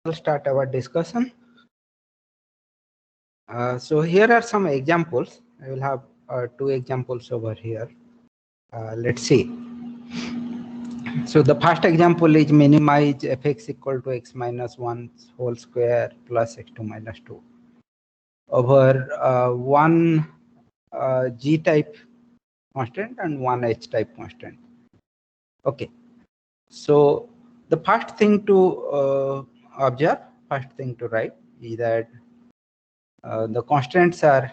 We'll start our discussion. So here are some examples. I will have two examples over here. Let's see. So the first example is minimize fx equal to x minus 1 whole square plus x2 minus 2 over one g type constant and one h type constant. Okay. So the first thing to observe, first thing to write is that the constants are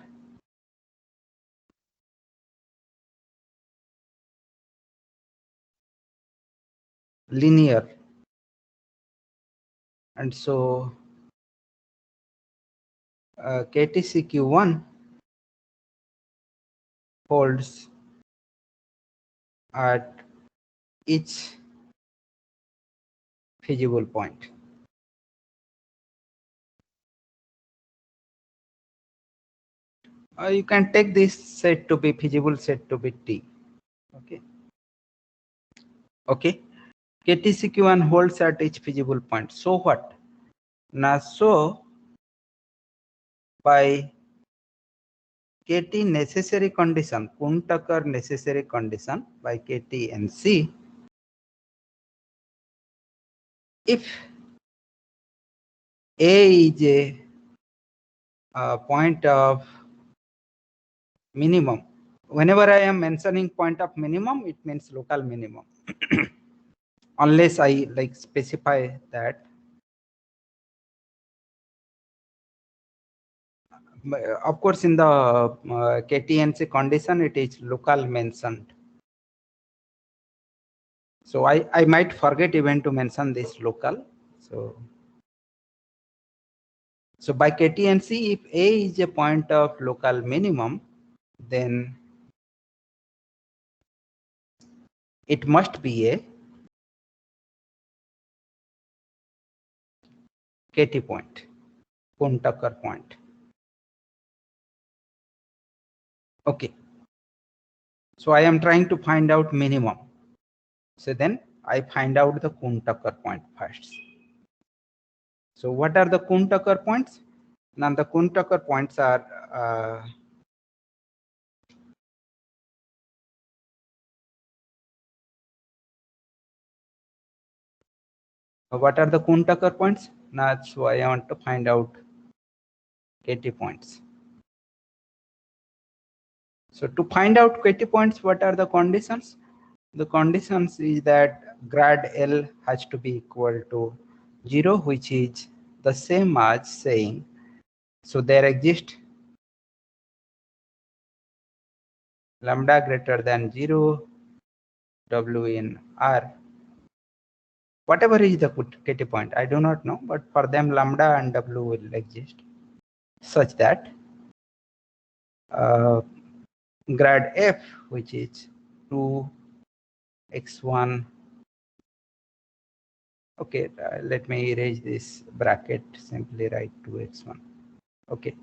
linear, and so KTCQ1 holds at each feasible point. You can take this set to be feasible set to be T. Okay. Okay. KTCQ1 holds at each feasible point. So what? Now, so by KT necessary condition, Kuhn-Tucker necessary condition by KT and C, if A is a point of minimum, whenever I am mentioning point of minimum, it means local minimum. Unless I like specify that. Of course, in the KTNC condition, it is local mentioned. So I might forget even to mention this local. So by KTNC, if A is a point of local minimum, then it must be a KT point, Kuhn-Tucker point. Okay. So I am trying to find out minimum. So then I find out the Kuhn-Tucker point first. So what are the Kuhn-Tucker points? Now the Kuhn-Tucker points are what are the Kuhn-Tucker points? Now so I want to find out KT points. So to find out KT points, what are the conditions? The conditions is that grad L has to be equal to 0, which is the same as saying, so there exists lambda greater than 0, W in R. Whatever is the KT point, I do not know, but for them lambda and W will exist such that grad F, which is 2x1. Okay, let me erase this bracket, simply write 2x1. Okay,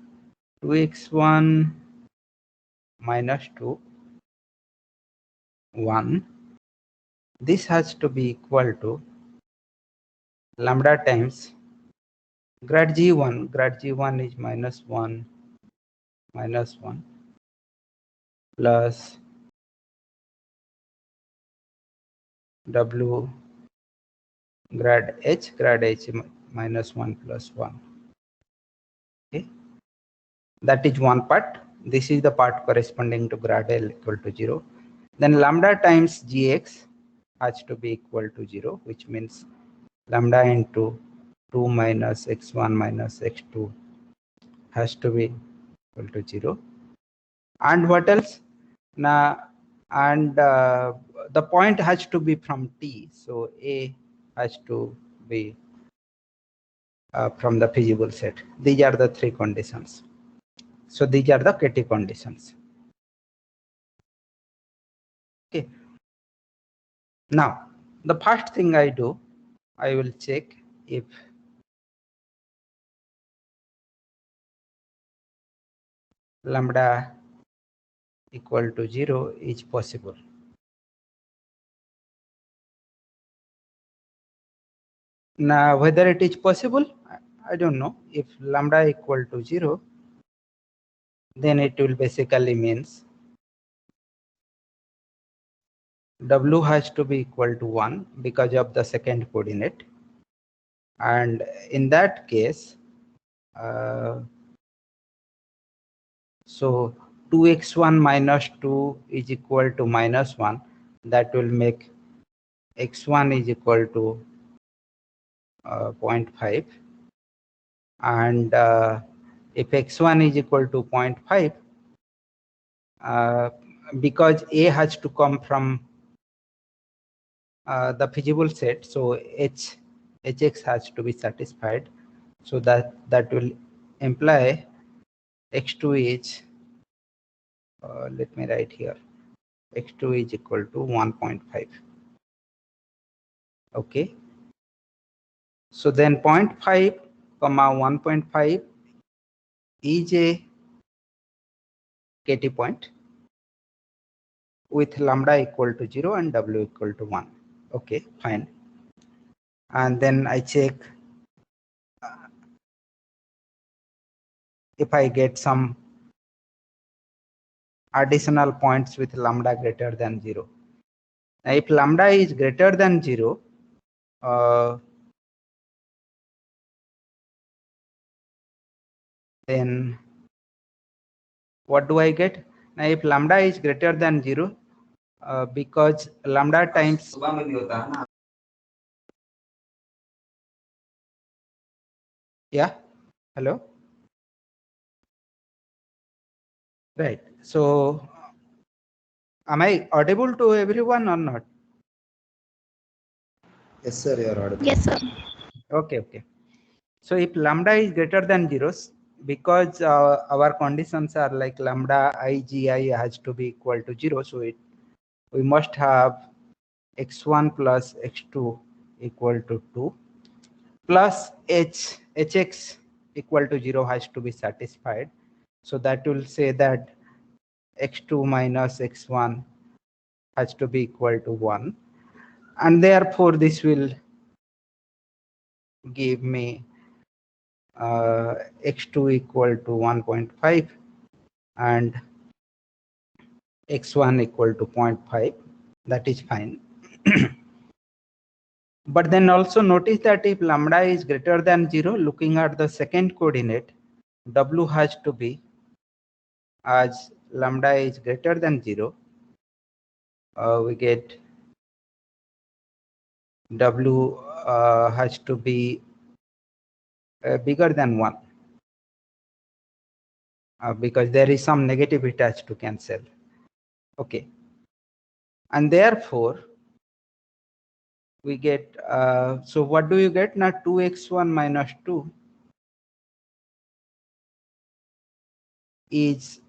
2x1 minus 2, 1. This has to be equal to lambda times grad G1. Grad G1 is minus 1 plus W grad H minus 1 plus 1. Okay, that is one part. This is the part corresponding to grad L equal to 0. Then lambda times Gx has to be equal to 0, which means lambda into 2 minus x1 minus x2 has to be equal to 0. And what else? Now, and the point has to be from T. So A has to be from the feasible set. These are the three conditions. So these are the KT conditions. Okay. Now, the first thing I do, I will check if lambda equal to 0 is possible. Now, whether it is possible, I don't know. If lambda equal to 0, then it will basically means W has to be equal to 1 because of the second coordinate. And in that case, so 2x1 minus 2 is equal to minus 1. That will make x1 is equal to 0.5. And if x1 is equal to 0.5, because A has to come from the feasible set, so hx has to be satisfied. So that will imply x2 is, let me write here, x2 is equal to 1.5. Okay. So then 0.5 comma 1.5 is a KT point with lambda equal to 0 and W equal to 1. Okay, fine. And then I check if I get some additional points with lambda greater than 0. Now, if lambda is greater than 0, then what do I get? Now, if lambda is greater than 0, because lambda times yeah, hello, right. So am I audible to everyone or not? Yes, sir, you are audible. Yes, sir. Okay. So if lambda is greater than 0, because our conditions are like lambda igi has to be equal to 0, so we must have x1 plus x2 equal to 2 plus hx equal to 0 has to be satisfied. So that will say that x2 minus x1 has to be equal to 1, and therefore this will give me x2 equal to 1.5 and x1 equal to 0.5. That is fine. But then also notice that if lambda is greater than 0, looking at the second coordinate, W has to be, as lambda is greater than 0, we get W has to be bigger than 1, because there is some negative attached to cancel. Okay. And therefore, we get, so what do you get? Now 2x1 minus 2 is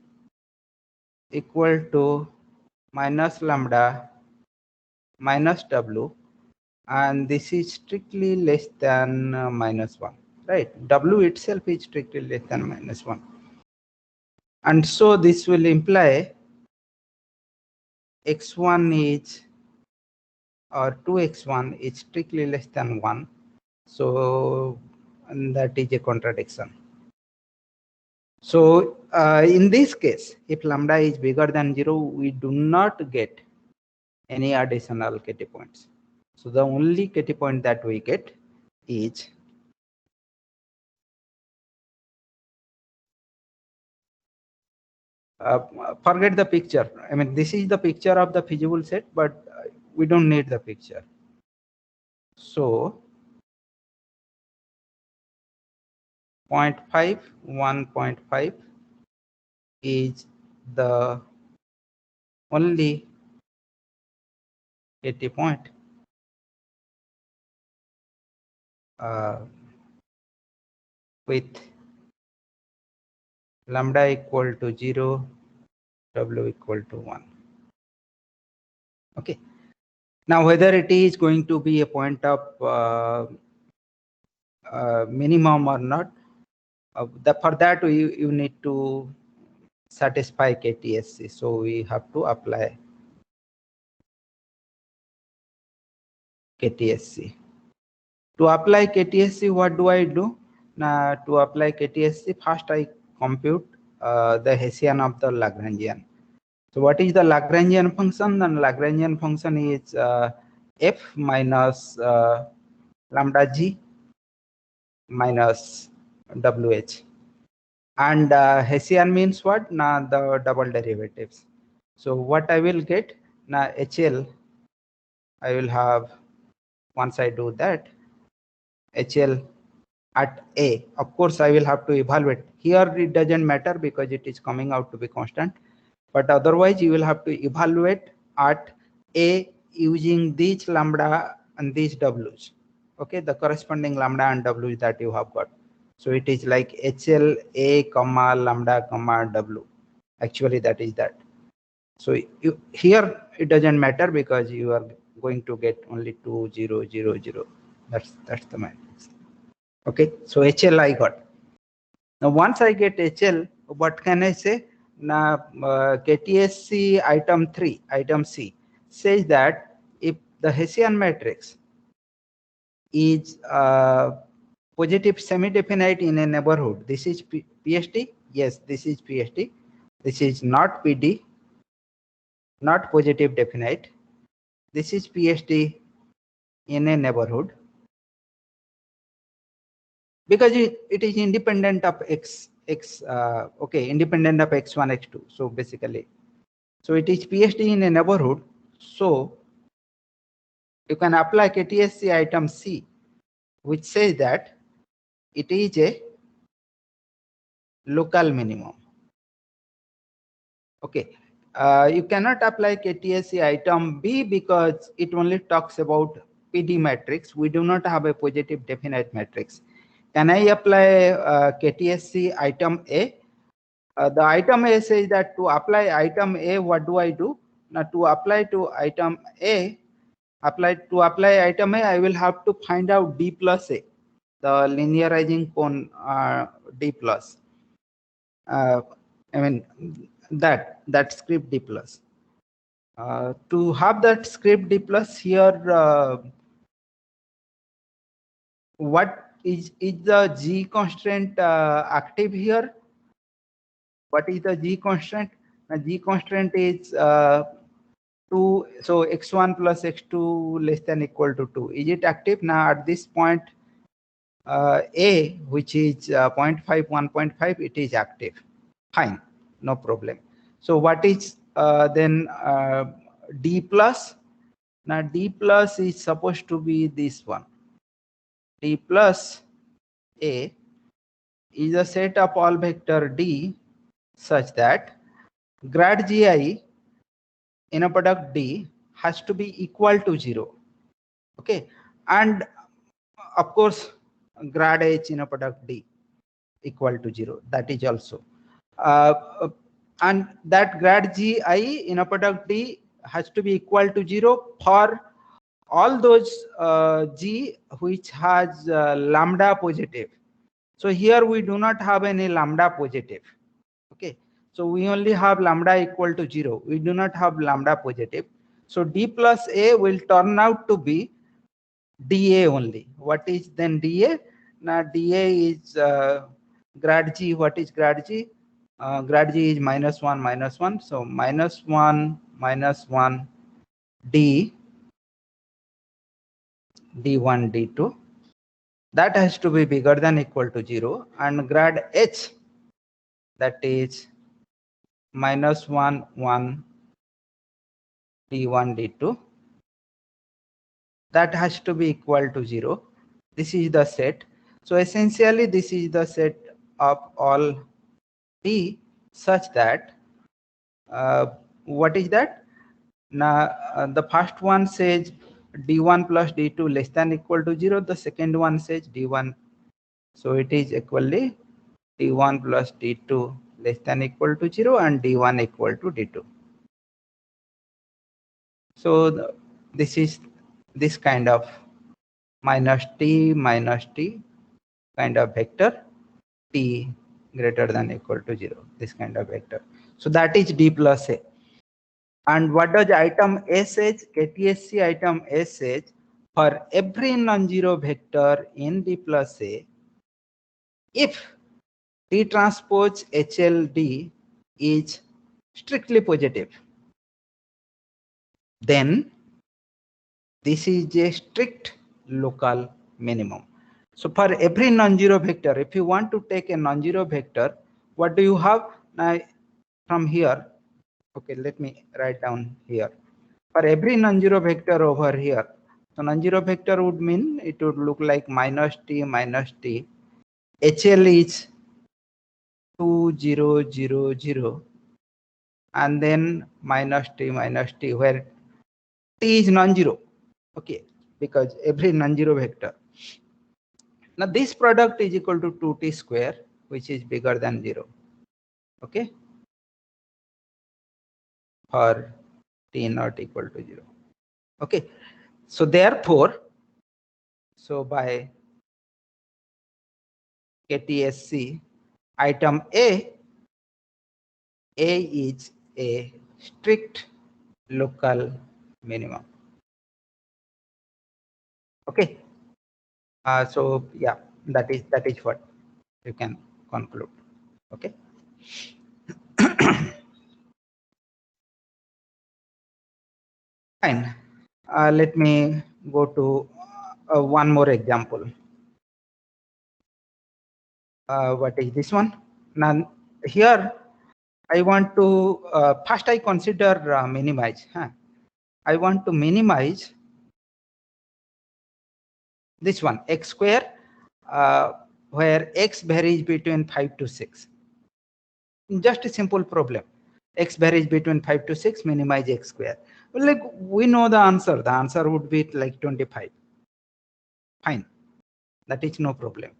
equal to minus lambda minus W, and this is strictly less than minus 1, right? W itself is strictly less than minus 1. And so this will imply x1 is, or 2x1 is strictly less than 1. So and that is a contradiction. So in this case, if lambda is bigger than 0, we do not get any additional KT points. So the only KT point that we get is forget the picture. I mean, this is the picture of the feasible set, but we don't need the picture. So 0.5, 1.5 is the only KT point with lambda equal to 0, W equal to 1. Okay. Now, whether it is going to be a point of minimum or not, for that you need to satisfy KTSC. So we have to apply KTSC. To apply KTSC, what do I do? Now to apply KTSC, first I compute the Hessian of the Lagrangian. So what is the Lagrangian function? The Lagrangian function is f minus lambda g minus wh. And Hessian means what? Now the double derivatives. So what I will get? Now HL, I will have, once I do that, HL at A. Of course, I will have to evaluate. Here it doesn't matter because it is coming out to be constant. But otherwise, you will have to evaluate at A using these lambda and these W's. Okay, the corresponding lambda and W that you have got. So it is like HL A comma lambda comma W. Actually, that is that. So here it doesn't matter because you are going to get only 2 0 0 0. That's the matrix. Okay, so HL I got. Now once I get HL, what can I say? Now KTSC item 3, item C, says that if the Hessian matrix is positive semi-definite in a neighborhood, this is PST. Yes, this is PST. This is not PD, not positive definite. This is PST in a neighborhood, because it is independent of independent of x1 x2. So basically, so it is PST in a neighborhood. So you can apply KTSC item C, which says that it is a local minimum. Okay, you cannot apply KTSC item B because it only talks about PD matrix. We do not have a positive definite matrix. Can I apply KTSC item A? The item A says that to apply item A, what do I do? Now to apply to item A, apply item A, I will have to find out D plus A, the linearizing cone D plus. I mean that script D plus. To have that script D plus here, what is the G constraint active here? What is the G constraint? The G constraint is 2, so x1 plus x2 less than equal to 2. Is it active? Now at this point A, which is 0.5, 1.5, it is active. Fine, no problem. So what is then D plus? Now D plus is supposed to be this one. D plus A is a set of all vector D such that grad gi in a product D has to be equal to 0. Okay, and of course grad H in a product D equal to 0. That is also and that grad gi in a product D has to be equal to 0 for all those G which has lambda positive. So here we do not have any lambda positive. Okay, so we only have lambda equal to 0. We do not have lambda positive. So D plus A will turn out to be dA only. What is then dA? Now dA is grad G. What is grad G? Grad G is -1 So -1 D D1 D2. That has to be bigger than equal to 0, and grad H, that is -1 D1 D2, that has to be equal to 0. This is the set. So essentially this is the set of all D such that what is that? Now the first one says D1 plus D2 less than equal to 0. The second one says D1. So it is equally D1 plus D2 less than equal to 0 and D1 equal to D2. So this is this kind of minus t kind of vector, t greater than equal to 0, this kind of vector. So that is D plus A. And what does item A says? KTSC item A says for every non-zero vector in D plus A, If T transpose HLD is strictly positive, then this is a strict local minimum. So for every non-zero vector, if you want to take a non-zero vector, what do you have? Now from here, okay, let me write down here. For every non-zero vector over here, so non-zero vector would mean it would look like minus t minus t. HL is 2 0 0 0 and then minus t, where t is non-zero. Okay, because every non-zero vector. Now this product is equal to 2t square, which is bigger than 0. Okay, for t not equal to 0. Okay, so therefore, so by KTSC, item A is a strict local minimum. Okay, so yeah, that is what you can conclude. Okay. Fine. Let me go to one more example. What is this one? Now here I want to first I consider minimize. I want to minimize this one, x square, where x varies between 5 to 6. Just a simple problem. X varies between 5 to 6, minimize x square. Well, like we know the answer. The answer would be like 25. Fine. That is no problem.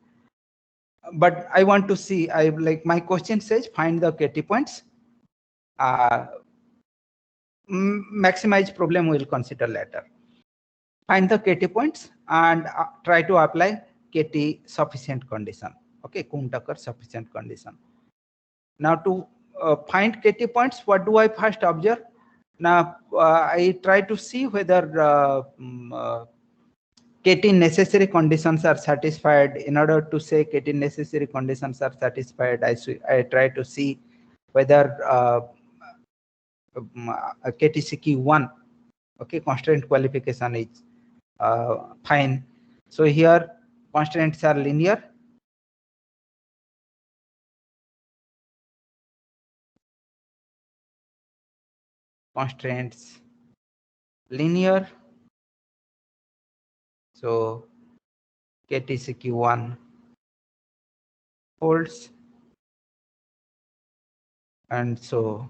But I want to see, I like my question says find the KT points. Maximize problem we'll consider later. Find the KT points and try to apply KT sufficient condition. Okay, Kuhn-Tucker sufficient condition. Now to find KT points, what do I first observe? Now I try to see whether KT necessary conditions are satisfied. In order to say KT necessary conditions are satisfied, I try to see whether KTCQ1, okay, constraint qualification is fine. So here constraints are linear. Constraints linear. So KTCQ1 holds, and so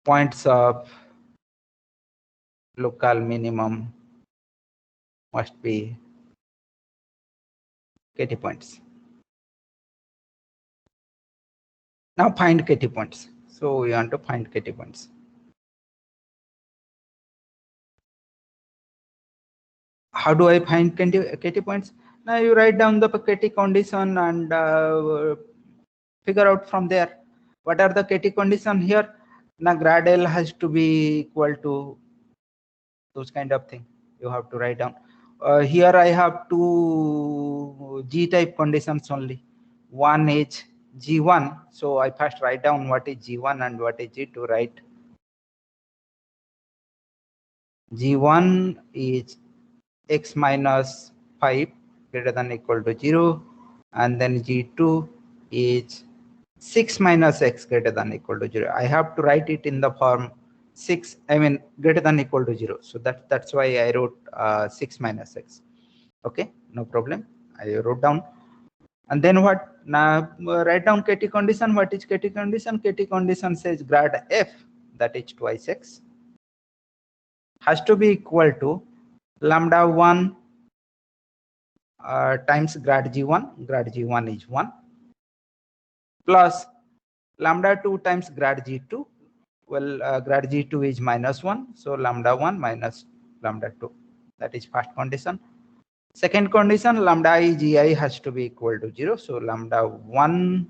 points of local minimum must be KT points. Now find KT points. So we want to find KT points. How do I find KT points? Now you write down the KT condition and figure out from there what are the KT condition here. Now grad L has to be equal to those kind of thing. You have to write down. Here I have two G type conditions only. One is G1. So I first write down what is G1 and what is G2. Write G1 is x minus 5 greater than equal to 0, and then G2 is 6 minus x greater than equal to 0. I have to write it in the form 6, I mean greater than equal to 0. So that's why I wrote 6 minus x. Okay, no problem. I wrote down. And then what? Now write down KT condition. What is KT condition? KT condition says grad f, that is twice x, has to be equal to lambda 1 times grad G1. Grad G1 is 1 plus lambda 2 times grad G2. Well, grad G2 is minus 1. So lambda 1 minus lambda 2. That is first condition. Second condition, lambda I Gi has to be equal to 0. So lambda 1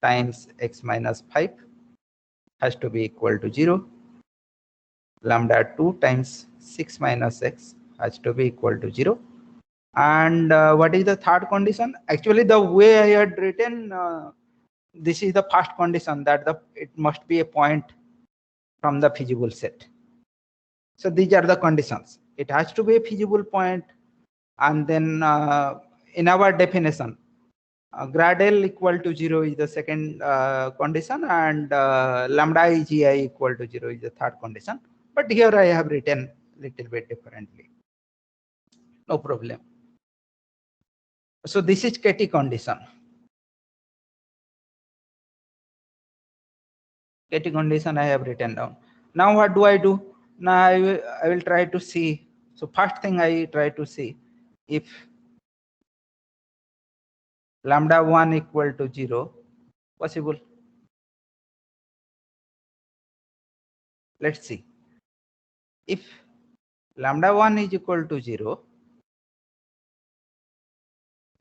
times x minus 5 has to be equal to 0. Lambda 2 times 6 minus x has to be equal to 0. And what is the third condition? Actually, the way I had written, this is the first condition, that it must be a point from the feasible set. So these are the conditions. It has to be a feasible point, and then in our definition, grad L equal to 0 is the second condition, and lambda igi equal to 0 is the third condition. But here I have written little bit differently. No problem. So this is KT condition. KT condition I have written down. Now what do I do? Now I will try to see. So first thing I try to see if lambda 1 equal to 0 possible. Let's see. If lambda 1 is equal to 0,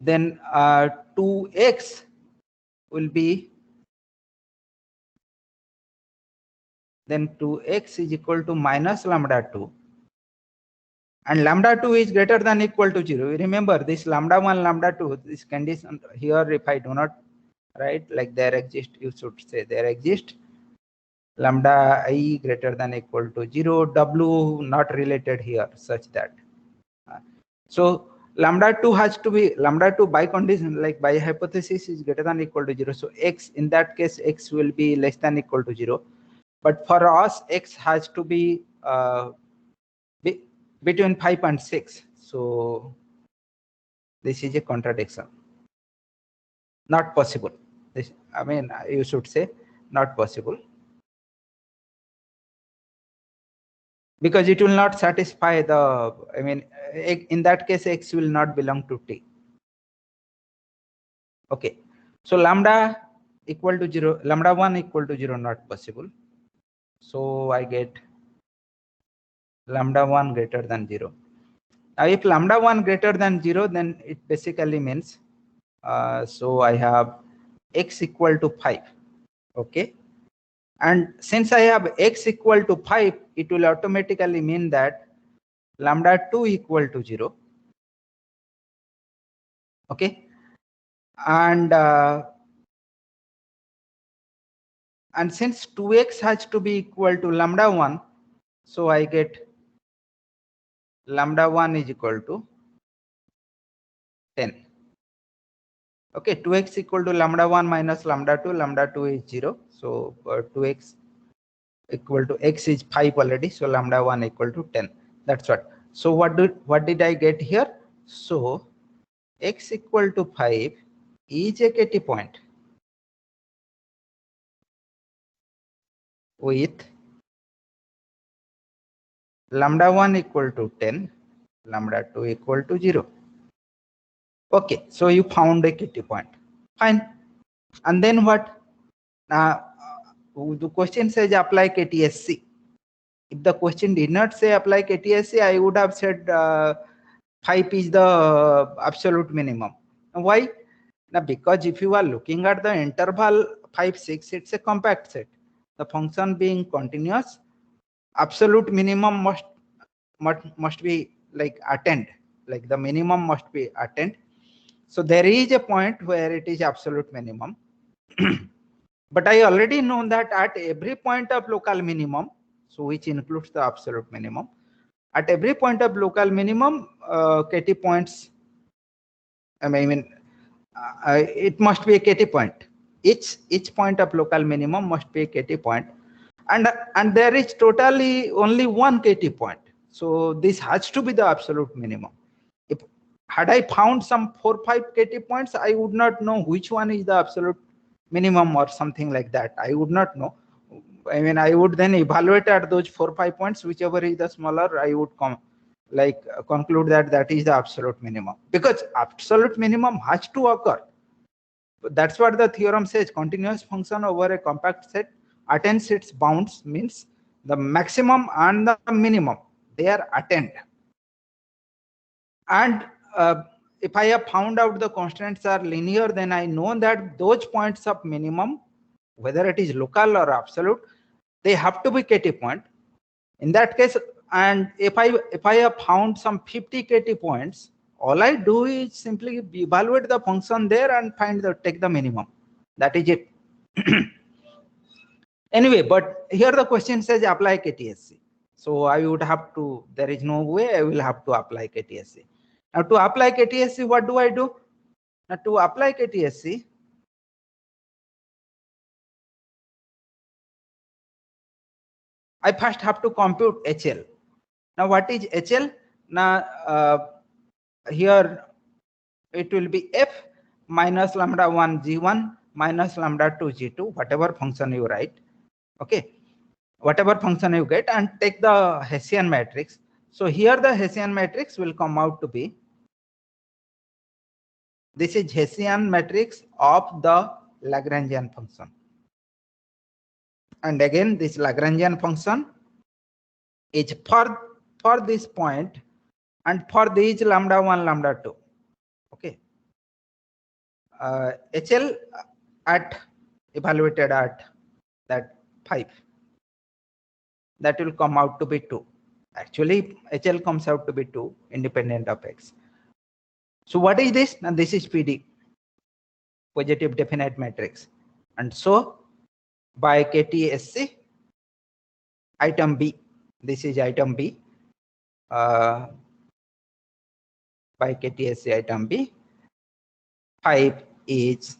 then 2x will be, then 2x is equal to minus lambda 2, and lambda 2 is greater than equal to 0. Remember this lambda 1, lambda 2, this condition here, if I do not write like there exist, you should say there exist lambda I greater than equal to 0, w not related here, such that so lambda 2 has to be, lambda 2 by condition, like by hypothesis, is greater than equal to 0. So x, in that case, x will be less than equal to 0. But for us, x has to be between 5 and 6. So this is a contradiction. Not possible. This, I mean, you should say not possible, because it will not satisfy the, I mean, in that case, x will not belong to t. Okay. So lambda equal to 0, lambda 1 equal to 0, not possible. So I get lambda 1 greater than 0. Now if lambda 1 greater than 0, then it basically means, so I have x equal to 5. Okay. And since I have x equal to 5, it will automatically mean that lambda 2 equal to 0. Okay. And since 2x has to be equal to lambda 1, so I get lambda 1 is equal to 10. Okay, 2x equal to lambda 1 minus lambda 2, lambda 2 is 0. So 2x equal to x is 5 already, so lambda 1 equal to 10. That's what. So what did I get here? So x equal to 5 is a KT point with lambda 1 equal to 10, lambda 2 equal to 0. Okay, so you found a KT point. Fine. And then what? Now the question says apply KTSC. If the question did not say apply KTSC, I would have said 5 is the absolute minimum. Why? Now, because if you are looking at the interval 5, 6, it's a compact set. The function being continuous, absolute minimum must be like attained, like the minimum must be attained. So there is a point where it is absolute minimum. But I already know that at every point of local minimum, so which includes the absolute minimum, at every point of local minimum, KT points, I mean, it must be a KT point. Each point of local minimum must be a KT point, and there is totally only one KT point. So this has to be the absolute minimum. If had I found some 4, 5 KT points, I would not know which one is the absolute minimum or something like that. I would not know. I mean, I would then evaluate at those 4, 5 points, whichever is the smaller, I would conclude that that is the absolute minimum, because absolute minimum has to occur. That's what the theorem says. Continuous function over a compact set attains its bounds, means the maximum and the minimum, they are attained. And if I have found out the constraints are linear, then I know that those points of minimum, whether it is local or absolute, they have to be KT point. In that case, and if I have found some 50 KT points all I do is simply evaluate the function there and take the minimum. That is it. Anyway, but here the question says apply KTSC. So I would have to, there is no way I will have to apply KTSC. Now to apply KTSC, what do I do? Now to apply KTSC, I first have to compute HL. Now what is HL? Now here it will be F minus lambda 1 G1 minus lambda 2 G2, whatever function you write. Okay, whatever function you get, and take the Hessian matrix. So here the Hessian matrix will come out to be, this is Hessian matrix of the Lagrangian function. And again, this Lagrangian function is for this point and for these lambda 1, lambda 2. Okay. HL at evaluated at that 5. That will come out to be 2. Actually, HL comes out to be 2 independent of X. So what is this? And this is PD, positive definite matrix. And so by KTSC, item B, this is item B, by KTSC item B, 5 is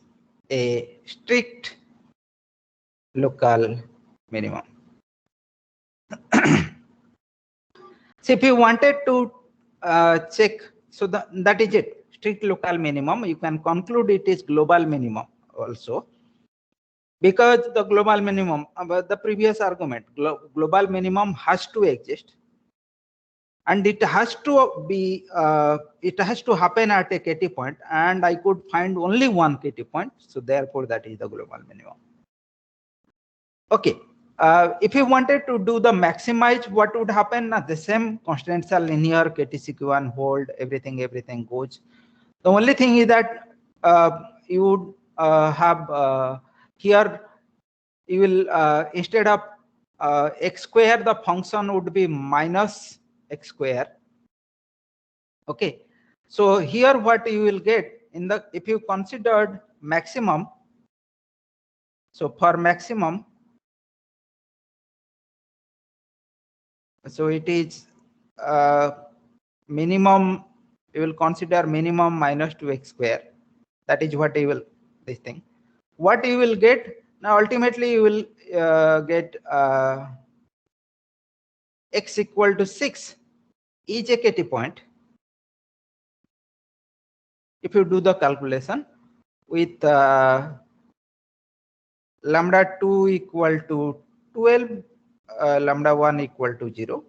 a strict local minimum. So if you wanted to check, so that is it, strict local minimum. You can conclude it is global minimum also, because the global minimum, about the previous argument, global minimum has to exist, and it has to be, it has to happen at a KT point, and I could find only one KT point, so therefore that is the global minimum. Okay. If you wanted to do the maximize, what would happen? The same constraints are linear, KTCQ1 hold, everything goes. The only thing is that you would have here, you will instead of x square, the function would be minus x square. Okay. So here what you will get in the, if you considered maximum, so for maximum, so it is minimum, you will consider minimum minus 2x square. That is what you will, this thing. What you will get, now ultimately you will get x equal to 6 is a KT point. If you do the calculation with lambda 2 equal to 12, lambda 1 equal to 0,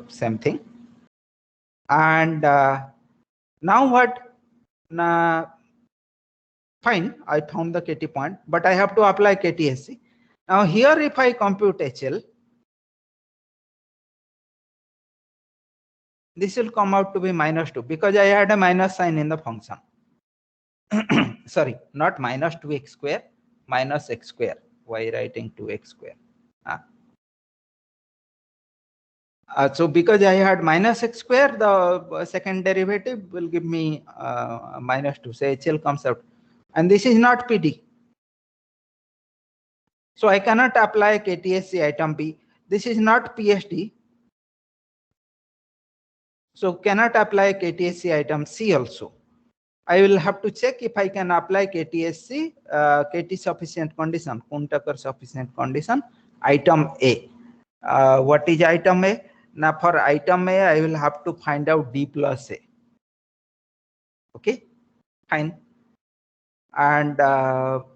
same thing. And now what? Fine, I found the KT point, but I have to apply KTSC. Now here if I compute HL, this will come out to be minus 2 because I had a minus sign in the function. Sorry, not minus 2x square, minus x square. Why writing 2x square? So because I had minus x square, the second derivative will give me minus 2. So HL comes out. And this is not PD. So I cannot apply KTSC item B. This is not PSD. So cannot apply KTSC item C also. I will have to check if I can apply KTSC, KT sufficient condition, Kuhn-Tucker sufficient condition, item A. What is item A? Now for item A, I will have to find out D plus A. Okay, fine. And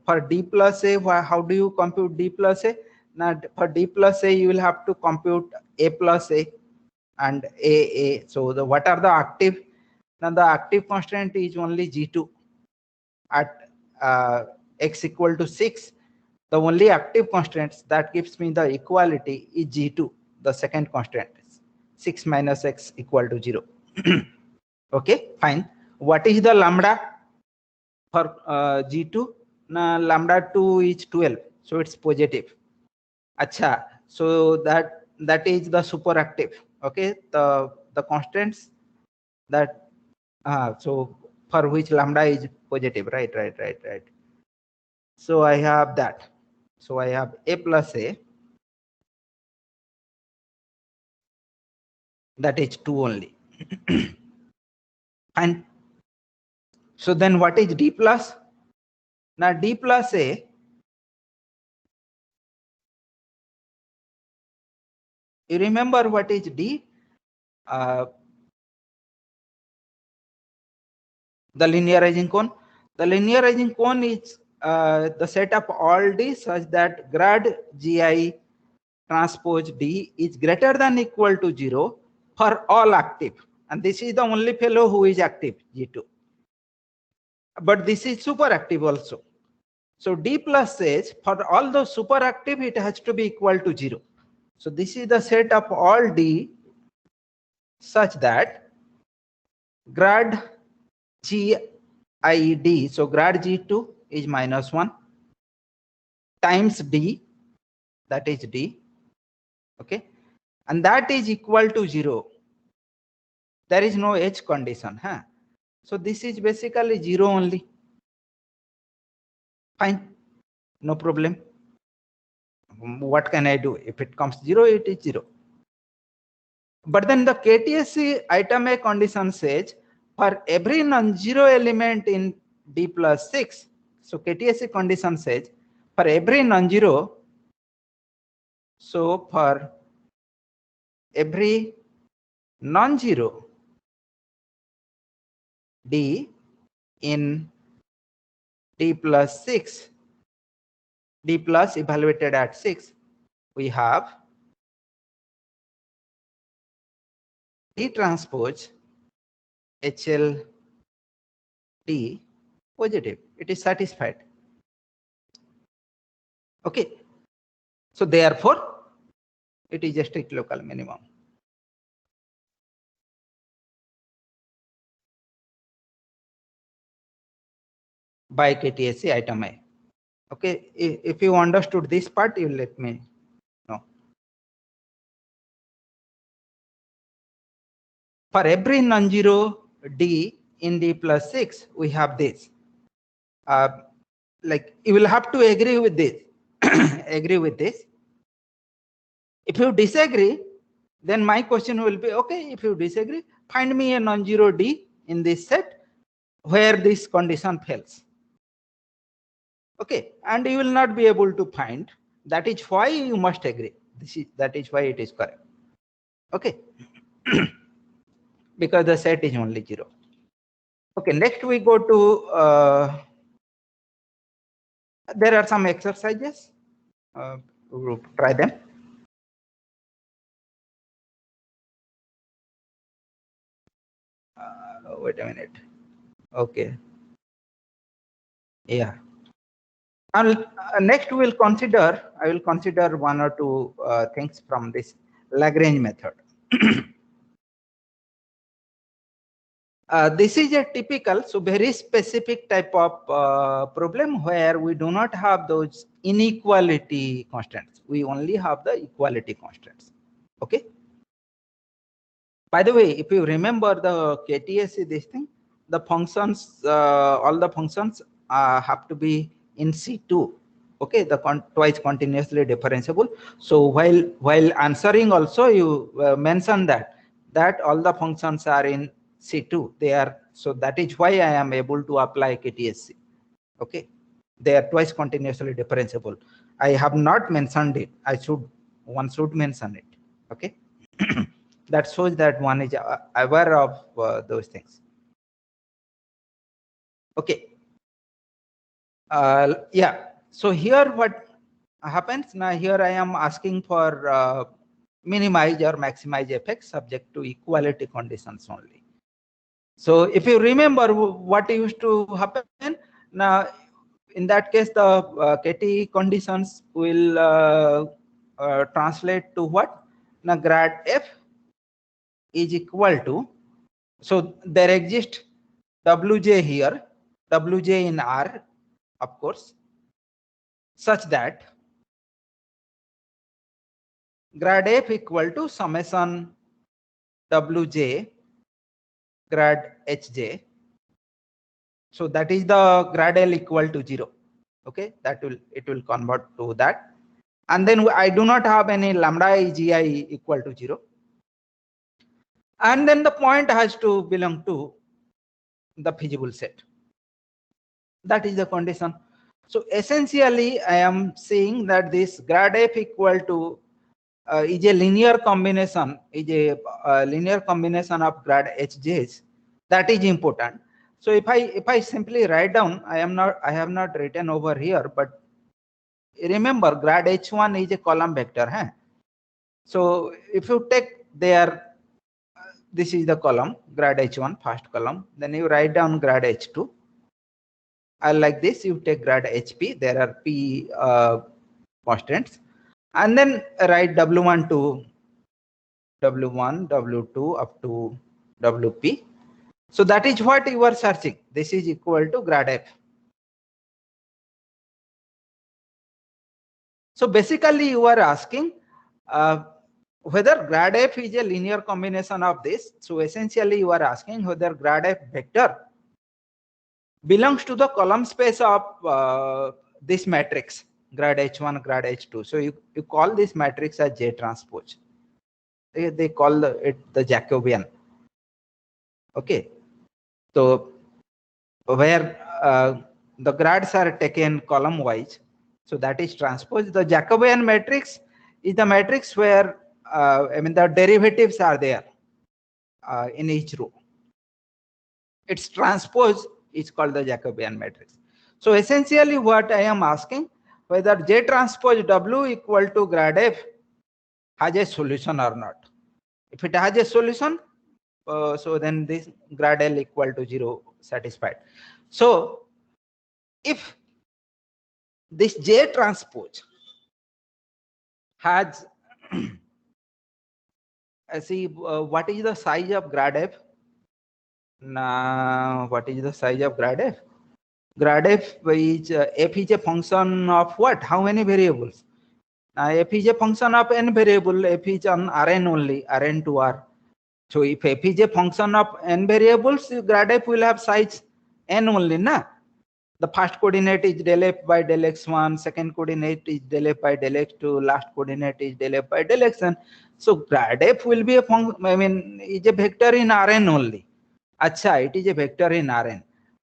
for D plus A, how do you compute D plus A? Now for D plus A, you will have to compute A plus A and A. So what are the active? Now the active constraint is only G2 at x equal to 6. The only active constraints that gives me the equality is G2, the second constraint, 6 minus x equal to 0. Okay, fine. What is the lambda for G2? Now lambda 2 is 12, so it's positive. Acha, so that is the superactive. Okay, the constraints that So for which lambda is positive, right? So I have that. So I have a plus a, that is 2 only. And so then what is d plus? Now d plus a, you remember what is d? The linearizing cone. The linearizing cone is the set of all d such that grad gi transpose d is greater than equal to 0 for all active. And this is the only fellow who is active, G2. But this is super active also. So d plus says for all those super active, it has to be equal to 0. So this is the set of all d such that grad g I d, so grad g2 is -1 times d, that is d, okay, and that is equal to 0. There is no h condition, huh? So this is basically 0 only. Fine, no problem. What can I do? If it comes 0, it is 0. But then the KTSC item A condition says for every non-zero element in d plus 6, so KTSC condition says for every non-zero, so for every non-zero d in d plus 6, d plus evaluated at 6, we have d transpose HL d positive. It is satisfied. Okay. So therefore, it is a strict local minimum. By KTSC item A. Okay. If you understood this part, you let me know. For every non-zero d in d plus 6, we have this. Like you will have to agree with this. Agree with this. If you disagree, then my question will be, okay, if you disagree, find me a non-zero d in this set where this condition fails. Okay, and you will not be able to find. That is why you must agree. That is why it is correct. Okay, because the set is only 0. Okay, next we go to, there are some exercises. We'll try them. Wait a minute. Okay. Yeah. And next we'll consider, I will consider one or two things from this Lagrange method. This is a typical, so very specific type of problem where we do not have those inequality constants. We only have the equality constants. Okay. By the way, if you remember the KTSC, this thing, the functions, all the functions have to be in C2. Okay, the twice continuously differentiable. So while answering also, you mention that all the functions are in C2. They are, so that is why I am able to apply KTSC. Okay, they are twice continuously differentiable. I have not mentioned it. One should mention it. Okay. That shows that one is aware of those things. Okay. Yeah. So here what happens now? Here I am asking for minimize or maximize effects subject to equality conditions only. So if you remember what used to happen, now in that case the KT conditions will translate to what? Now grad f is equal to, so there exists Wj here, Wj in R, of course, such that grad f equal to summation Wj grad hj. So that is the grad L equal to 0. Okay, it will convert to that. And then I do not have any lambda gi equal to 0. And then the point has to belong to the feasible set. That is the condition. So essentially, I am saying that this grad f equal to is a linear combination, linear combination of grad hj's. That is important. So if I simply write down, I have not written over here, but remember grad h1 is a column vector. Huh? So if you take there, this is the column grad h1, first column. Then you write down grad h2. Like this, you take grad hp. There are p constants, and then write w1 to w1, w2 up to wp. So that is what you are searching. This is equal to grad f. So basically, you are asking whether grad f is a linear combination of this. So essentially, you are asking whether grad f vector belongs to the column space of this matrix grad h1, grad h2. So you call this matrix as J transpose. They call it the Jacobian. Okay. So where the grads are taken column wise, so that is transpose. The Jacobian matrix is the matrix where the derivatives are there in each row. Its transpose is called the Jacobian matrix. So essentially what I am asking, whether J transpose W equal to grad f has a solution or not. If it has a solution, so then this grad L equal to 0 satisfied. So if this J transpose has see what is the size of grad f? Now what is the size of grad f? Grad f is f is a function of what? How many variables? F is a function of n variable. F is on Rn only, Rn to R. So if f is a function of n variables, grad f will have size n only, na? The first coordinate is del f by del x1, second coordinate is del f by del x2, last coordinate is del f by del xn. So grad f will be a function, is a vector in Rn only. Acha, it is a vector in Rn.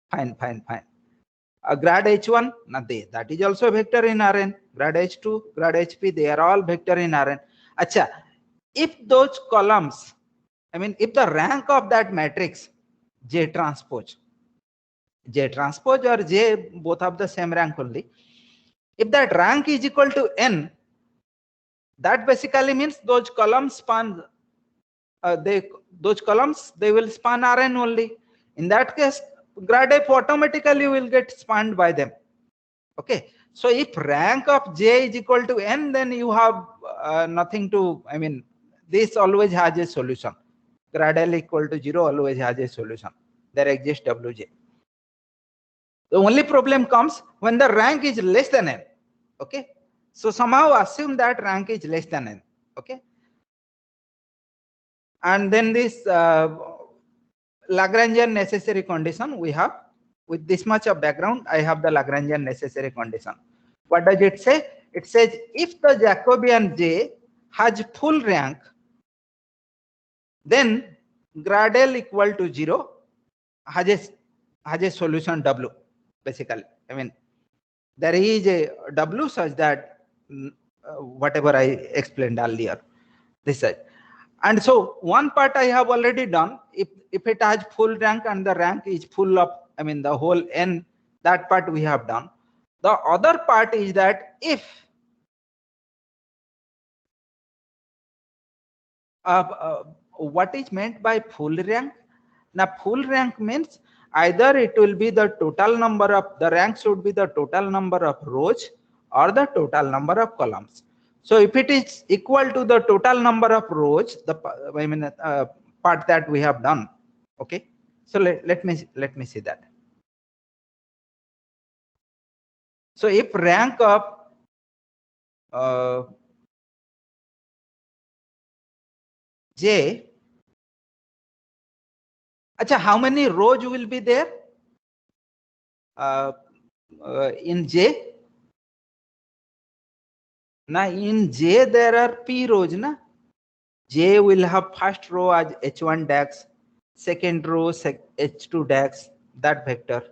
Fine. Grad h1, that is also a vector in Rn. Grad h2, grad hp, they are all vector in Rn. Acha, if those columns, if the rank of that matrix J transpose or J, both of the same rank only, if that rank is equal to n, that basically means those columns span those columns, they will span Rn only. In that case, grad f automatically will get spanned by them. Okay, so if rank of J is equal to n, then you have nothing to, this always has a solution. Grad L equal to 0 always has a solution. There exists Wj. The only problem comes when the rank is less than n. Okay, so somehow assume that rank is less than n. Okay, and then this Lagrangian necessary condition we have. With this much of background, I have the Lagrangian necessary condition. What does it say? It says if the Jacobian J has full rank, then grad L equal to 0 has a solution W. Basically, there is a W such that whatever I explained earlier, this side. And so one part I have already done. If it has full rank and the rank is full of, the whole n, that part we have done. The other part is that if what is meant by full rank? Now full rank means either it will be the total number of, the rank should be the total number of rows or the total number of columns. So if it is equal to the total number of rows, the part that we have done. Okay, so let me see that. So if rank of J Acha, how many rows will be there in J? Now in J there are p rows, na? J will have first row as h1 dax, second row h2 dax, that vector,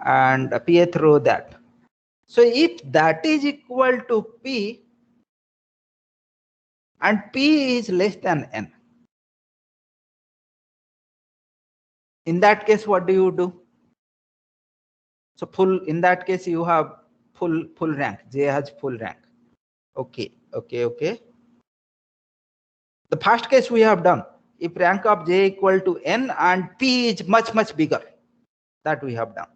and pth row that. So if that is equal to p and p is less than n, in that case what do you do? So in that case you have full rank. J has full rank. Okay. The first case we have done, if rank of J equal to n and p is much bigger, that we have done.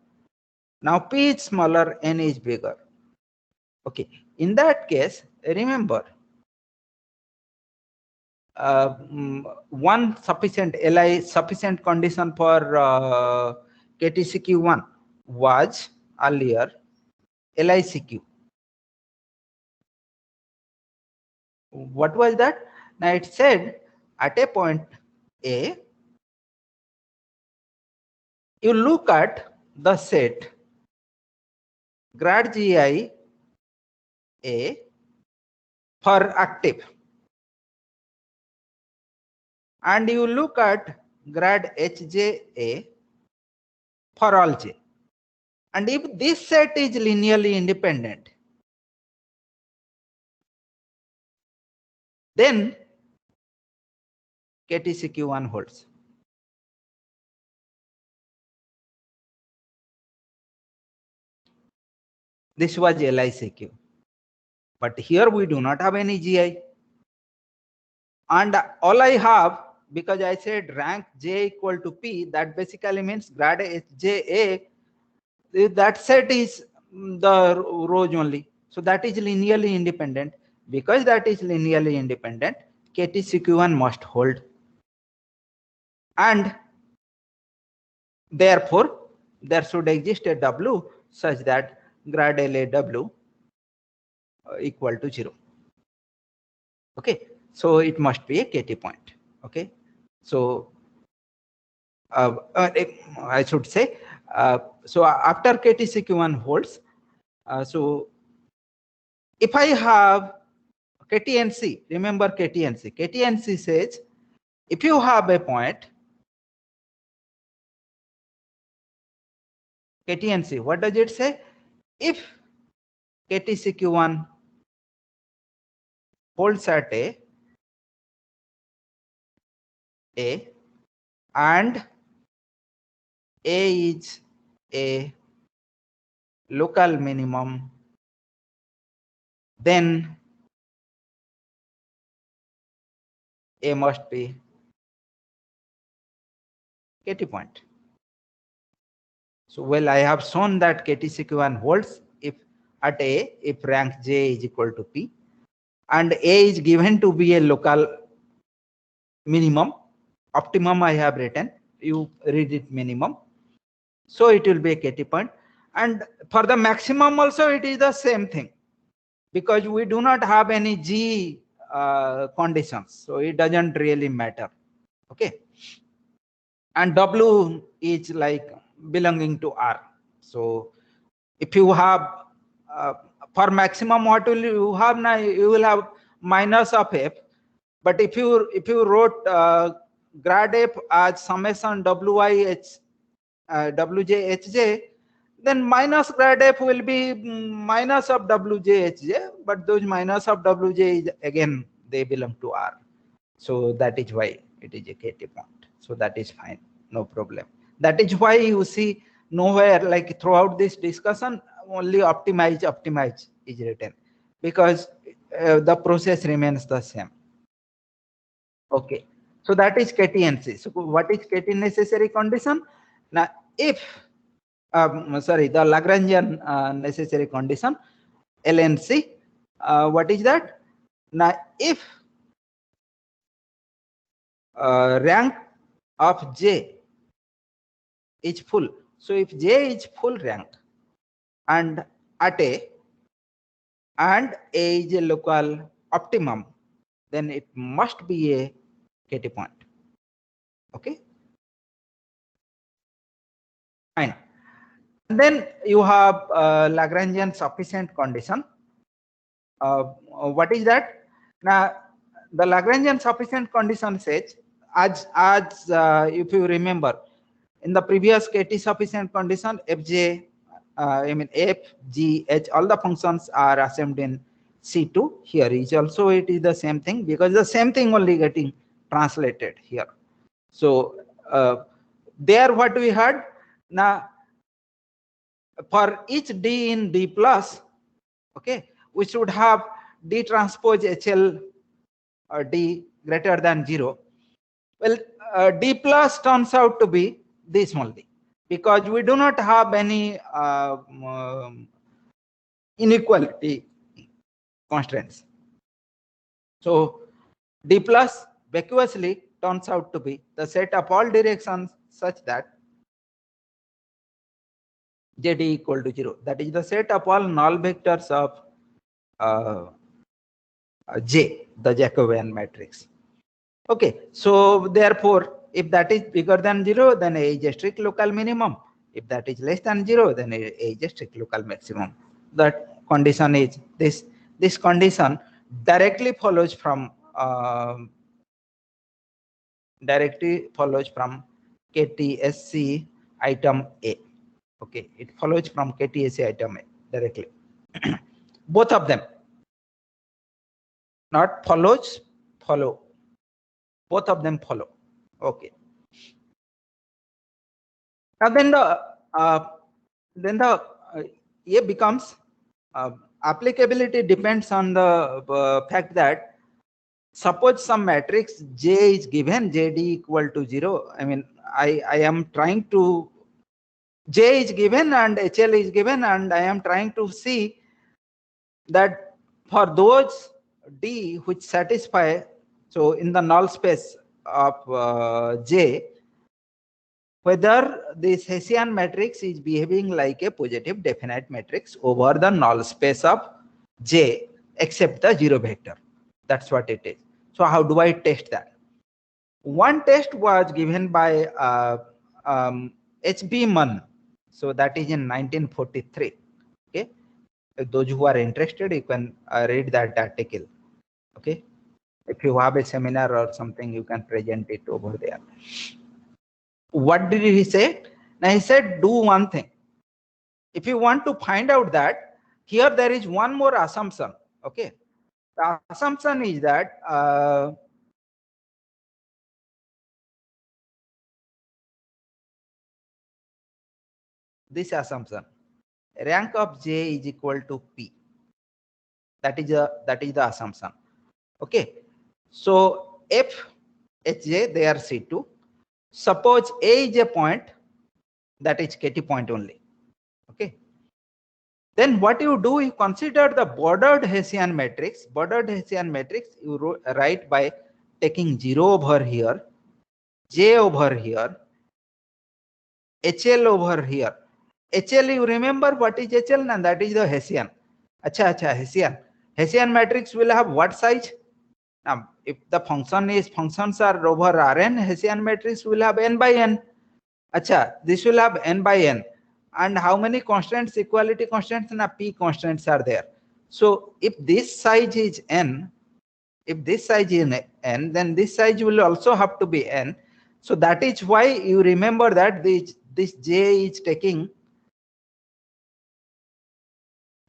Now p is smaller, n is bigger. Okay, in that case, remember one sufficient sufficient condition for KTCQ1 was earlier LICQ. What was that? Now it said at a point A, you look at the set grad GI A for active, and you look at grad HJA for all J. And if this set is linearly independent, then KTCQ1 holds. This was LICQ. But here we do not have any GI. And all I have, because I said rank J equal to P, that basically means grad HJA, that set is the rows only. So that is linearly independent. Because that is linearly independent, KTCQ1 must hold. And therefore, there should exist a W such that grad LAW equal to 0. Okay, so it must be a KT point. Okay, so I should say, so after KTCQ1 holds, so if I have KTNC, remember KTNC. KTNC says if you have a point, KTNC, what does it say? If KTCQ1 holds at A and A is a local minimum, then A must be KT point. So well, I have shown that KTCQ1 holds if at A, if rank J is equal to P, and A is given to be a local minimum. Optimum I have written, you read it minimum. So it will be a KT point. And for the maximum also it is the same thing, because we do not have any G conditions. So it doesn't really matter. Okay. And W is like belonging to R. So if you have for maximum, what will you have now? You will have minus of F. But if you wrote grad F as summation WIH WJHJ, then minus grad F will be minus of WJHJ, but those minus of WJ is again they belong to R. So that is why it is a KT point. So that is fine, no problem. That is why you see nowhere, like throughout this discussion, only optimize is written, because the process remains the same. Okay, so that is KTNC. So what is KT necessary condition? Now if the Lagrangian necessary condition, LNC, what is that? Now if rank of J is full, so if J is full rank and at A and A is a local optimum, then it must be a KT point. Okay, Fine. And then you have Lagrangian sufficient condition. What is that? Now, the Lagrangian sufficient condition says, as if you remember, in the previous KT sufficient condition, Fj, I mean F, G, H, all the functions are assumed in C2. Here is also it is the same thing, because the same thing only getting translated here. So there what we had, now for each D in D plus, okay, we should have D transpose HL D greater than 0. Well, D plus turns out to be this only, because we do not have any inequality constraints. So D plus vacuously turns out to be the set of all directions such that JD equal to 0. That is the set of all null vectors of J, the Jacobian matrix. Okay, so therefore, if that is bigger than 0, then A is a strict local minimum. If that is less than 0, then A is a strict local maximum. That condition is this condition directly follows from KTSC item A. Okay, it follows from KTSC item A directly. Both of them, not follows, follow. Both of them follow. Okay. Now then the A becomes applicability depends on the fact that suppose some matrix J is given, JD equal to 0. I mean, I am trying to, J is given and HL is given, and I am trying to see that for those D which satisfy, so in the null space of J, whether this Hessian matrix is behaving like a positive definite matrix over the null space of J except the 0 vector. That's what it is. So how do I test that? One test was given by H.B. Munn. So that is in 1943. Okay, those who are interested, you can read that article. Okay, if you have a seminar or something, you can present it over there. What did he say? Now he said, do one thing. If you want to find out that, here there is one more assumption. Okay, the assumption is that this assumption, rank of J is equal to P. That is the assumption. Okay, so F Hj, they are C2. Suppose A is a point, that is KT point only. Okay, then what you do, you consider the bordered Hessian matrix. Bordered Hessian matrix you write by taking 0 over here, J over here, HL over here. HL, you remember what is HL? And that is the Hessian. Hessian. Hessian matrix will have what size? Now, if the functions are over Rn, Hessian matrix will have n by n. This will have n by n. And how many constants, equality constants? Now, P constants are there. So if this size is n, then this size will also have to be n. So that is why you remember that this J is taking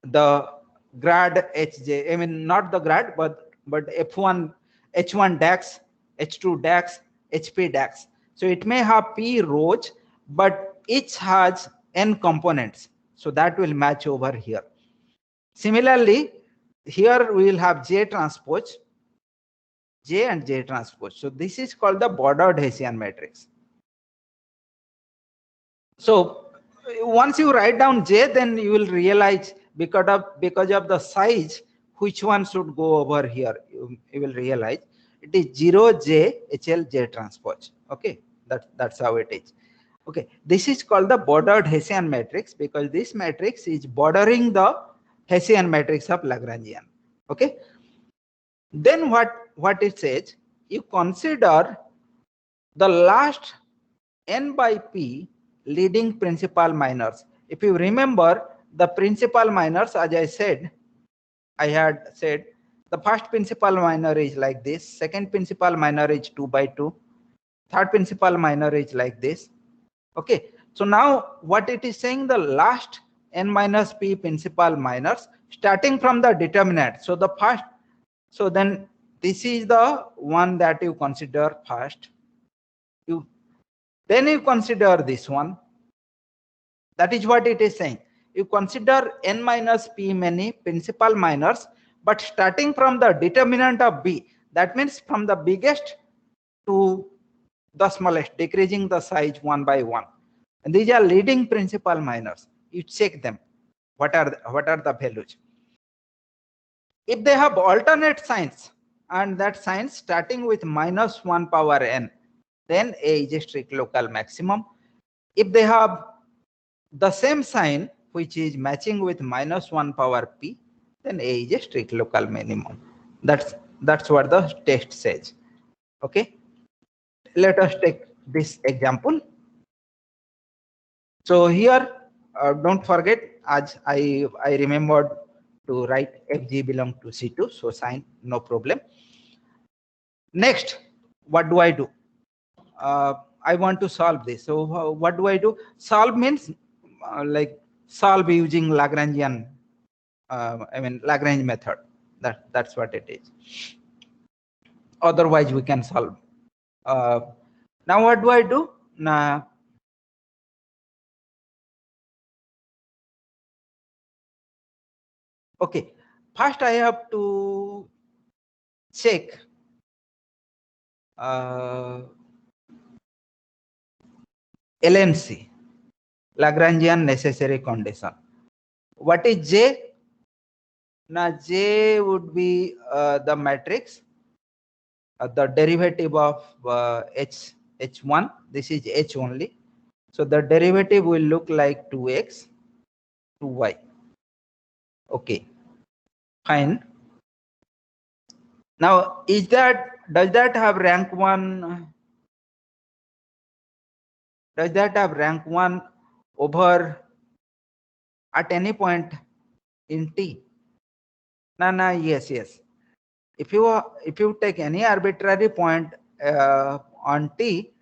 the grad Hj. I mean, not the grad, but F1, H1 dax, H2 dax, HP dax. So it may have P rows, but each has n components. So that will match over here. Similarly, here we will have J transpose, J and J transpose. So this is called the bordered Hessian matrix. So once you write down J, then you will realize because of the size, which one should go over here. You will realize it is 0 J HL J transpose. Okay, that's how it is. Okay, this is called the bordered Hessian matrix because this matrix is bordering the Hessian matrix of Lagrangian. Okay, then what it says, you consider the last n by P leading principal minors. If you remember, the principal minors, as I had said, the first principal minor is like this, second principal minor is 2 by 2, third principal minor is like this. Okay, so now what it is saying, the last n minus p principal minors starting from the determinant. So the first, so then this is the one that you consider first. Then you consider this one. That is what it is saying. You consider n minus p many principal minors, but starting from the determinant of b. That means from the biggest to the smallest, decreasing the size one by one. And these are leading principal minors. You check them. What are the values? If they have alternate signs, and that sign starting with minus 1 power n, then A is a strict local maximum. If they have the same sign which is matching with minus 1 power p, then A is a strict local minimum. That's what the test says. Okay, let us take this example. So here, don't forget, as I remembered to write fg belong to C2, so sign no problem. Next, what do I do? I want to solve this. So what do I do? Solve means like solve using Lagrangian, Lagrange method. That's what it is. Otherwise, we can solve. Now what do I do? Now, okay, first I have to check LNC, Lagrangian necessary condition. What is J? Now J would be the matrix, the derivative of H1. This is H only. So the derivative will look like 2x, 2y. Okay, fine. Now, does that have rank 1? Does that have rank 1 over at any point in T? No, yes. If you take any arbitrary point on T,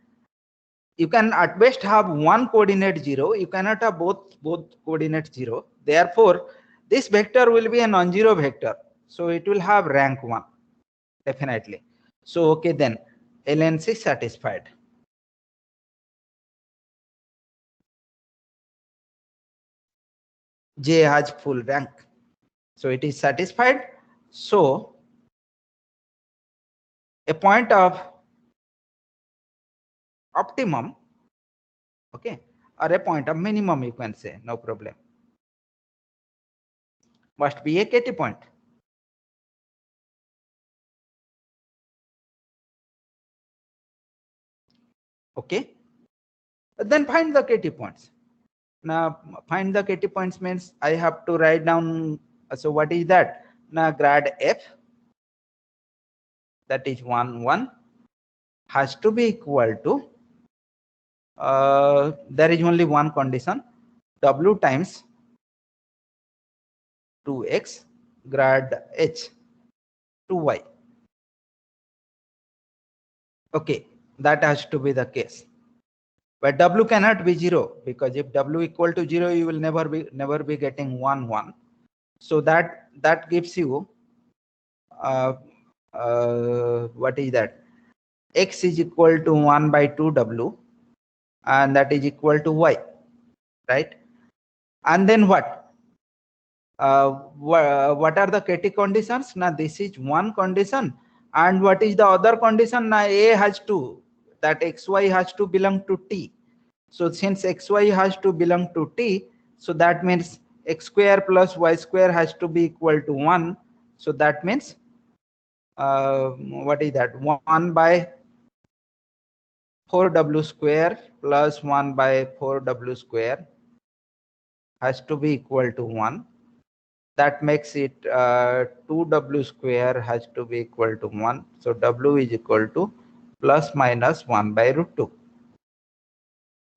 you can at best have one coordinate 0. You cannot have both coordinates 0. Therefore, this vector will be a non-zero vector. So it will have rank 1, definitely. So okay, then LNC satisfied. J has full rank. So it is satisfied. So a point of optimum, okay, or a point of minimum, you can say, no problem, must be a KT point. Okay, then find the KT points. Now find the KT points means I have to write down. So what is that? Now grad f, that is 1 has to be equal to, there is only one condition, W times 2x grad h 2y. Okay, that has to be the case. But W cannot be 0, because if W equal to 0, you will never be getting 1. So that gives you what is that? X is equal to 1 by 2W, and that is equal to y, right? And then what? What are the KT conditions? Now this is one condition, and what is the other condition? Now A has to, that xy has to belong to T. So since xy has to belong to T, so that means x square plus y square has to be equal to 1. So that means what is that? 1 by 4W square plus 1 by 4W square has to be equal to 1. That makes it 2W square has to be equal to 1. So W is equal to plus minus 1 by root 2.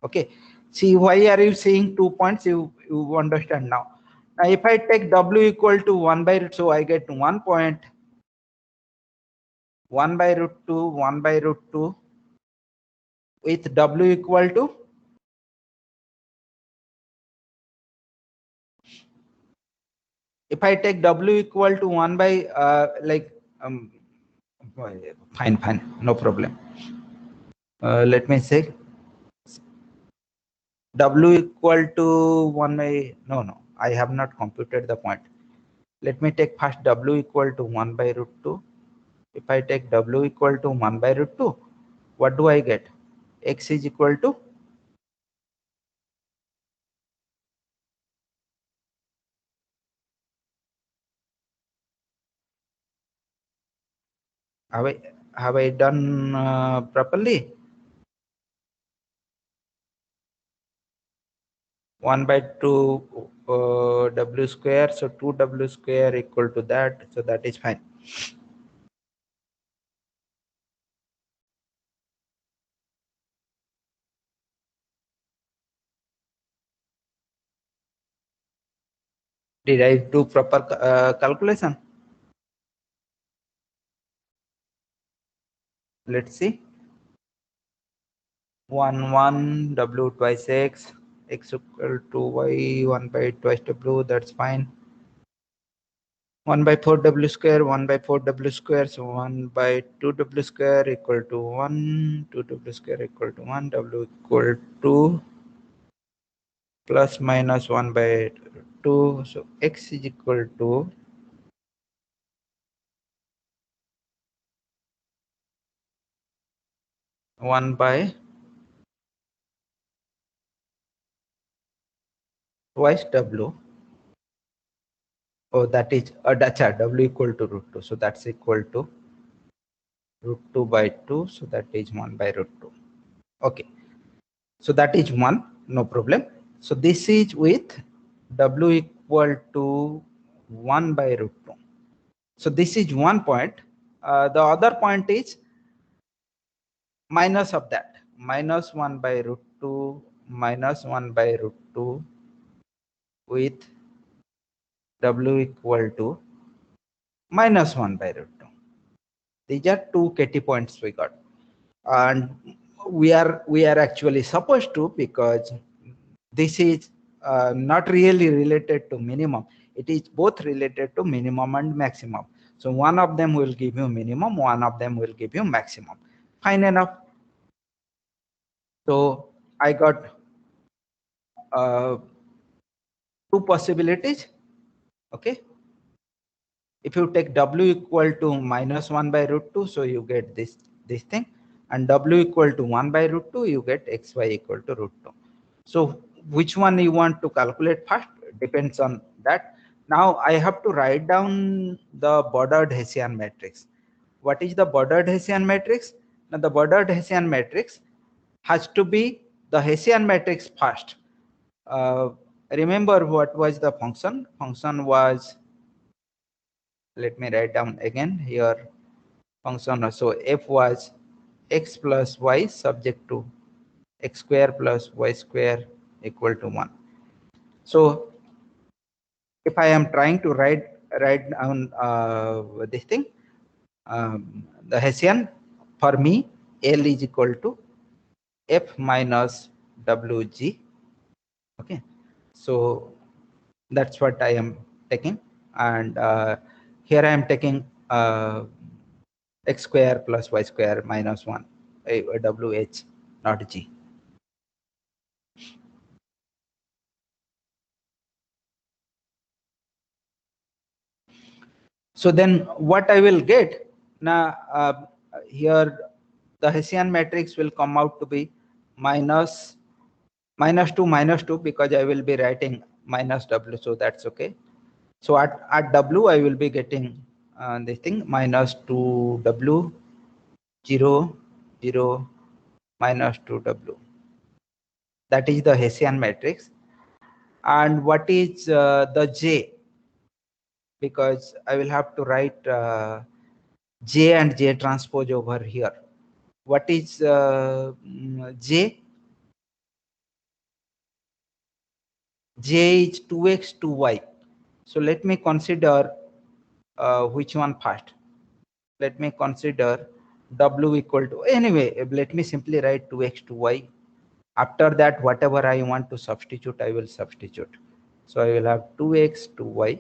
Okay. See, why are you seeing 2 points? You understand now. Now, if I take W equal to 1 by root, so I get 1 point, 1 by root 2, 1 by root 2 with W equal to, if I take W equal to 1 by, fine, no problem. Let me say W equal to 1 by, no, I have not computed the point. Let me take first W equal to 1 by root 2. If I take W equal to 1 by root 2, what do I get? X is equal to, have I done properly? 1 by 2 W square, so 2W square equal to that, so that is fine. Did I do proper calculation? Let's see. 1 W twice X equal to Y 1 by twice W, that's fine. 1 by 4 W square, 1 by 4 W square, so 1 by 2 W square equal to 1, 2 W square equal to 1, W equal to plus minus 1 by 2, so X is equal to 1 by twice W. Oh, that is that's W equal to root 2, so that's equal to root 2 by 2, so that is 1 by root 2. Okay, so that is 1, no problem. So this is with W equal to 1 by root 2. So this is one point. The other point is minus of that, minus 1 by root 2, minus 1 by root 2 with W equal to minus 1 by root 2. These are two KT points we got. And we are actually supposed to, because this is not really related to minimum, it is both related to minimum and maximum. So one of them will give you minimum, one of them will give you maximum. Fine enough. So I got two possibilities. Okay, if you take W equal to minus 1 by root 2, so you get this thing, and W equal to 1 by root 2, you get XY equal to root 2. So which one you want to calculate first depends on that. Now I have to write down the bordered Hessian matrix. What is the bordered Hessian matrix? Now the bordered Hessian matrix has to be the Hessian matrix first. Remember what was the function? Function was, let me write down again here, function. So f was x plus y subject to x square plus y square equal to 1. So if I am trying to write down this thing, the Hessian, for me, L is equal to f minus wg. Okay, so that's what I am taking, and here I am taking x square plus y square minus 1 wh, not g. So then what I will get now, here the Hessian matrix will come out to be minus 2 because I will be writing minus w, so that's okay. So at w I will be getting this thing minus 2w 0 0 minus 2w. That is the Hessian matrix. And what is the J? Because I will have to write J and J transpose over here. What is J? J is 2x 2y. So let me consider which one first. Let me consider W equal to, anyway, let me simply write 2x 2y. After that, whatever I want to substitute, I will substitute. So I will have 2x 2y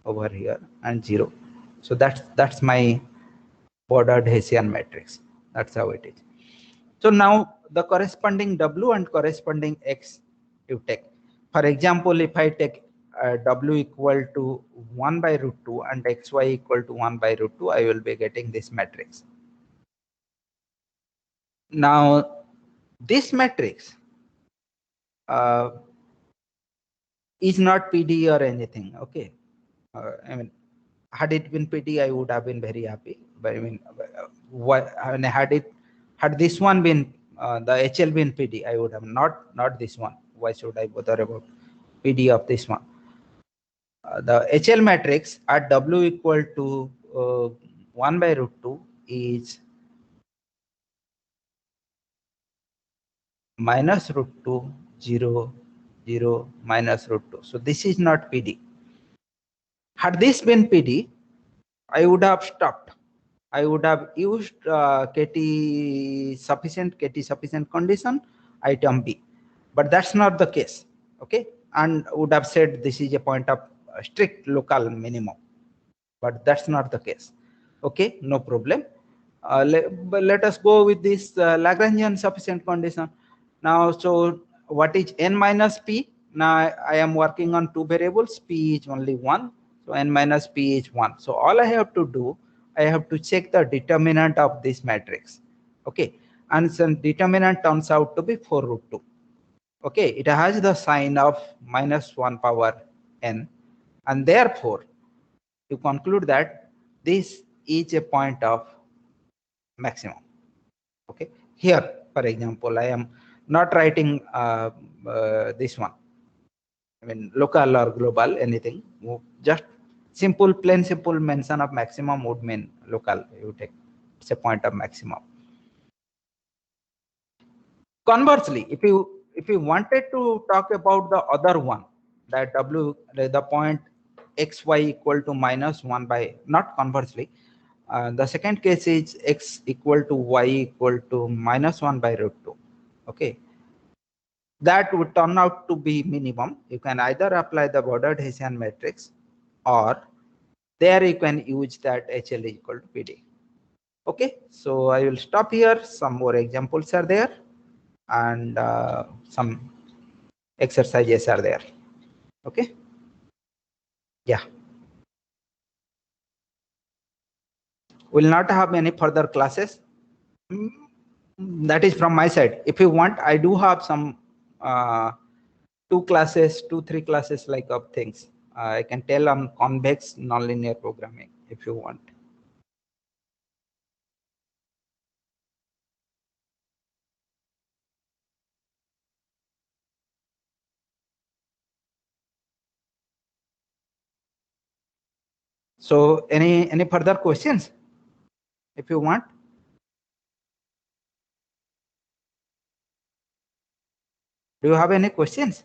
over here and 0. So that's my bordered Hessian matrix. That's how it is. So now the corresponding W and corresponding X you take. For example, if I take W equal to 1 by root 2 and XY equal to 1 by root 2, I will be getting this matrix. Now, this matrix is not PD or anything. Okay. I mean, had it been PD, I would have been very happy. But I mean, had this one been the HL been PD, I would have not this one. Why should I bother about PD of this one? The HL matrix at W equal to 1 by root 2 is minus root 2, 0, 0, minus root 2. So this is not PD. Had this been PD, I would have stopped. I would have used KT sufficient condition item B, but that's not the case. Okay, and would have said this is a point of strict local minimum, but that's not the case. Okay, no problem. But let us go with this Lagrangian sufficient condition. Now, so what is n minus p? Now I am working on two variables. P is only one, so n minus p is 1. So all I have to do, I have to check the determinant of this matrix. Okay, and some determinant turns out to be 4 root 2. Okay, it has the sign of minus 1 power n, and therefore you conclude that this is a point of maximum. Okay, here for example, I am not writing this one, I mean local or global, anything, just plain simple mention of maximum would mean local. You take, it's a point of maximum. Conversely, if you wanted to talk about the other one, that the point xy equal to minus 1 by, not conversely, the second case is x equal to y equal to minus 1 by root 2. Okay, that would turn out to be minimum. You can either apply the bordered Hessian matrix, or there you can use that HL is equal to PD. Okay, so I will stop here. Some more examples are there, and some exercises are there. Okay, yeah, will not have any further classes. That is from my side. If you want, I do have some 2 3 classes like of things. I can tell on convex nonlinear programming if you want. So any further questions if you want? Do you have any questions?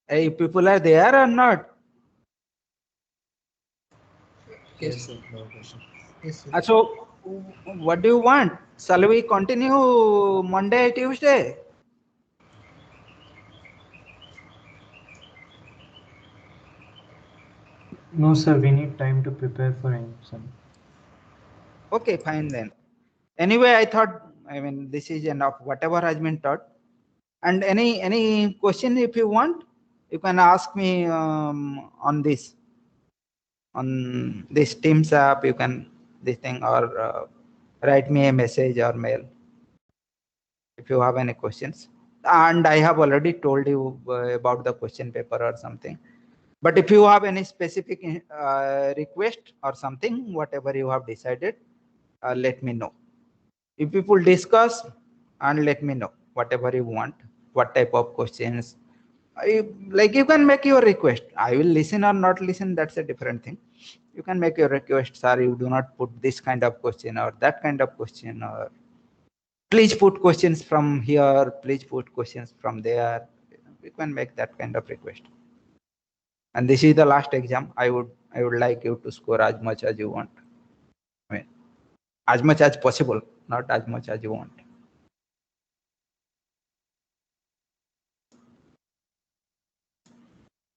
Hey, people are there or not? Yes, sir. No question. Yes, sir. So what do you want? Shall we continue Monday, Tuesday? No, sir. We need time to prepare for exam. Okay, fine then. Anyway, I thought, I mean, this is enough, whatever has been taught. And any question if you want, you can ask me on this Teams app. You can this thing, or write me a message or mail if you have any questions. And I have already told you about the question paper or something. But if you have any specific request or something, whatever you have decided, let me know. You people discuss and let me know whatever you want, what type of questions. Like you can make your request. I will listen or not listen, that's a different thing. You can make your request, sir, you do not put this kind of question or that kind of question, or please put questions from here, please put questions from there. You can make that kind of request. And this is the last exam. I would like you to score as much as you want. I mean, as much as possible, not as much as you want.